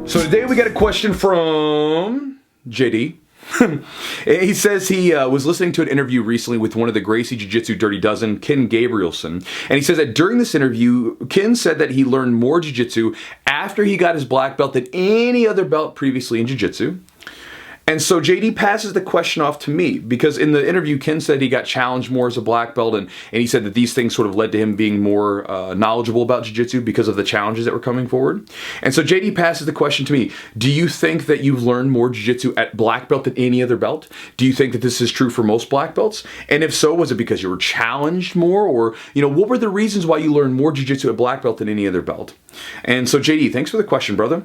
So today we got a question from JD. He says he was listening to an interview recently with one of the Gracie Jiu-Jitsu Dirty Dozen, Ken Gabrielson. And he says that during this interview, Ken said that he learned more Jiu-Jitsu after he got his black belt than any other belt previously in Jiu-Jitsu. And so JD passes the question off to me because in the interview, Ken said he got challenged more as a black belt, and he said that these things sort of led to him being more knowledgeable about jiu-jitsu because of the challenges that were coming forward. And so JD passes the question to me. Do you think that you've learned more jiu-jitsu at black belt than any other belt? Do you think that this is true for most black belts? And if so, was it because you were challenged more, or what were the reasons why you learned more jiu-jitsu at black belt than any other belt? And so JD, thanks for the question, brother.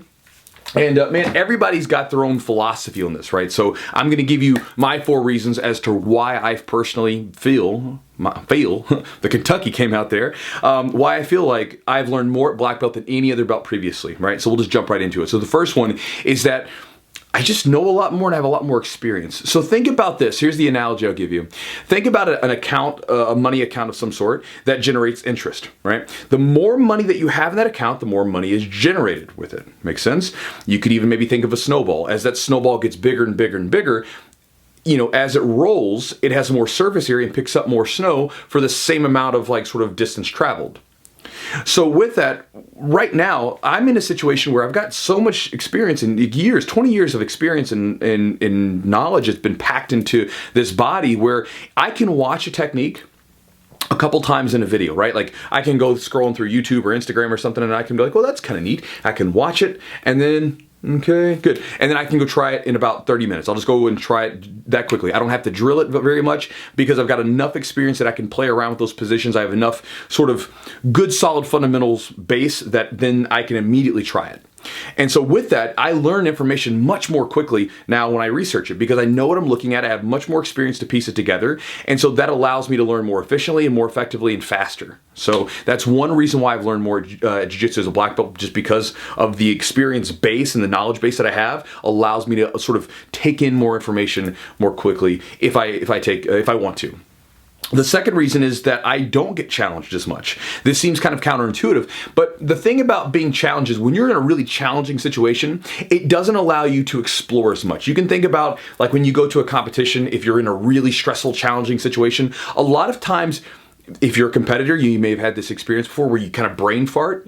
And man, everybody's got their own philosophy on this, right? So I'm going to give you my 4 reasons as to why I personally feel the Kentucky came out there, why I feel like I've learned more at black belt than any other belt previously, right? So we'll just jump right into it. So the first one is that I just know a lot more and I have a lot more experience. So think about this. Here's the analogy I'll give you. Think about an account, a money account of some sort that generates interest, right? The more money that you have in that account, the more money is generated with it. Make sense? You could even maybe think of a snowball. As that snowball gets bigger and bigger and bigger, as it rolls, it has more surface area and picks up more snow for the same amount of sort of distance traveled. So with that, right now, I'm in a situation where I've got so much experience in years, 20 years of experience in knowledge has been packed into this body where I can watch a technique a couple times in a video, right? Like I can go scrolling through YouTube or Instagram or something and I can be like, well, that's kind of neat. I can watch it and then okay, good. And then I can go try it in about 30 minutes. I'll just go and try it that quickly. I don't have to drill it very much because I've got enough experience that I can play around with those positions. I have enough sort of good solid fundamentals base that then I can immediately try it. And so with that, I learn information much more quickly now when I research it because I know what I'm looking at. I have much more experience to piece it together. And so that allows me to learn more efficiently and more effectively and faster. So that's one reason why I've learned more jiu-jitsu as a black belt, just because of the experience base and the knowledge base that I have allows me to sort of take in more information more quickly if I want to. The second reason is that I don't get challenged as much. This seems kind of counterintuitive, but the thing about being challenged is when you're in a really challenging situation, it doesn't allow you to explore as much. You can think about like when you go to a competition, if you're in a really stressful, challenging situation, a lot of times if you're a competitor, you may have had this experience before where you kind of brain fart,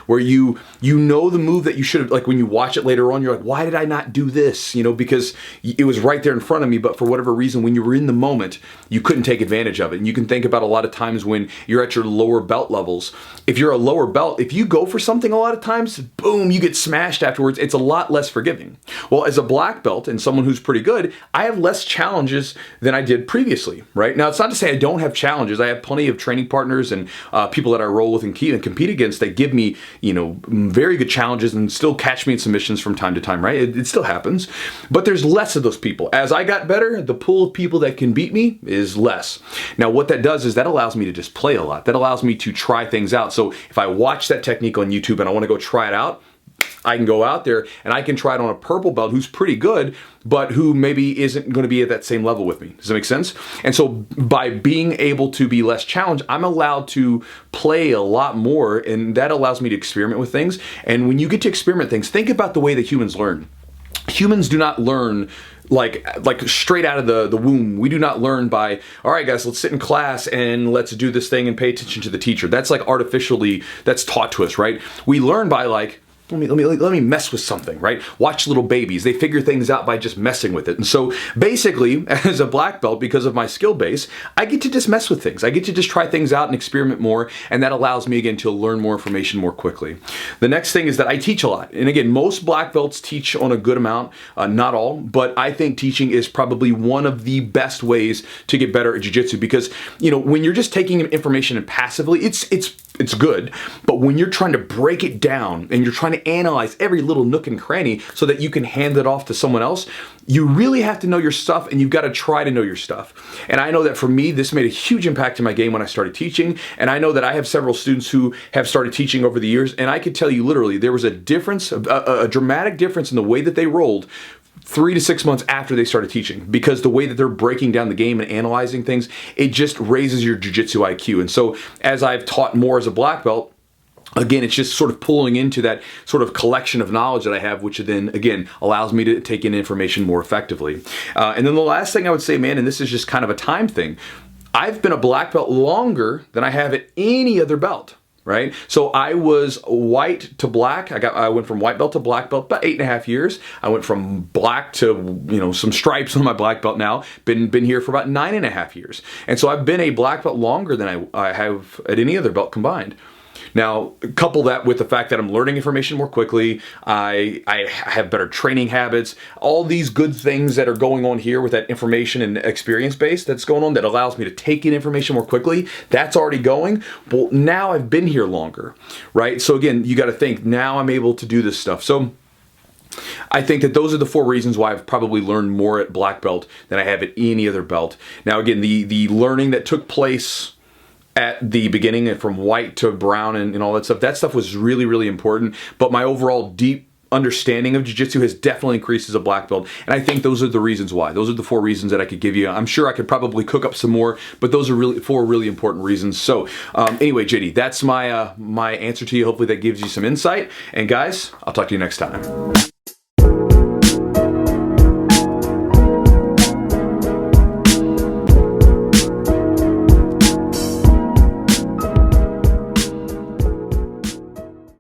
where you know the move that you should have, like when you watch it later on, you're like, why did I not do this? Because it was right there in front of me, but for whatever reason, when you were in the moment, you couldn't take advantage of it. And you can think about a lot of times when you're at your lower belt levels. If you're a lower belt, if you go for something a lot of times, boom, you get smashed afterwards. It's a lot less forgiving. Well, as a black belt and someone who's pretty good, I have less challenges than I did previously, right? Now, it's not to say I don't have challenges. I have plenty of training partners and people that I roll with and compete against that give me, very good challenges and still catch me in submissions from time to time, right? It still happens, but there's less of those people. As I got better, the pool of people that can beat me is less. Now, what that does is that allows me to just play a lot. That allows me to try things out. So if I watch that technique on YouTube and I want to go try it out, I can go out there and I can try it on a purple belt who's pretty good, but who maybe isn't going to be at that same level with me. Does that make sense? And so by being able to be less challenged, I'm allowed to play a lot more, and that allows me to experiment with things. And when you get to experiment things, think about the way that humans learn. Humans do not learn like straight out of the womb. We do not learn by, all right, guys, let's sit in class and let's do this thing and pay attention to the teacher. That's like artificially, that's taught to us, right? We learn by like, let me mess with something, right? Watch little babies. They figure things out by just messing with it. And so basically, as a black belt, because of my skill base, I get to just mess with things. I get to just try things out and experiment more, and that allows me, again, to learn more information more quickly. The next thing is that I teach a lot. And again, most black belts teach on a good amount, not all, but I think teaching is probably one of the best ways to get better at jiu-jitsu because, when you're just taking information and passively, it's good, but when you're trying to break it down and you're trying to analyze every little nook and cranny so that you can hand it off to someone else, you really have to know your stuff and you've got to try to know your stuff. And I know that for me, this made a huge impact in my game when I started teaching. And I know that I have several students who have started teaching over the years. And I could tell you literally, there was a difference, a dramatic difference in the way that they rolled 3 to 6 months after they started teaching, because the way that they're breaking down the game and analyzing things, it just raises your jiu-jitsu IQ. And so as I've taught more as a black belt, again, it's just sort of pulling into that sort of collection of knowledge that I have, which then, again, allows me to take in information more effectively. And then the last thing I would say, man, and this is just kind of a time thing, I've been a black belt longer than I have at any other belt. Right? So I was white to black. I went from white belt to black belt about 8.5 years. I went from black to, some stripes on my black belt now. Been here for about 9.5 years. And so I've been a black belt longer than I have at any other belt combined. Now, couple that with the fact that I'm learning information more quickly, I have better training habits, all these good things that are going on here with that information and experience base that's going on that allows me to take in information more quickly, that's already going. Well, now I've been here longer, right? So again, you got to think, now I'm able to do this stuff. So I think that those are the 4 reasons why I've probably learned more at black belt than I have at any other belt. Now, again, the learning that took place at the beginning and from white to brown and all that stuff was really, really important. But my overall deep understanding of jiu-jitsu has definitely increased as a black belt. And I think those are the reasons why. Those are the 4 reasons that I could give you. I'm sure I could probably cook up some more, but those are really 4 really important reasons. So anyway, JD, that's my answer to you. Hopefully that gives you some insight. And guys, I'll talk to you next time.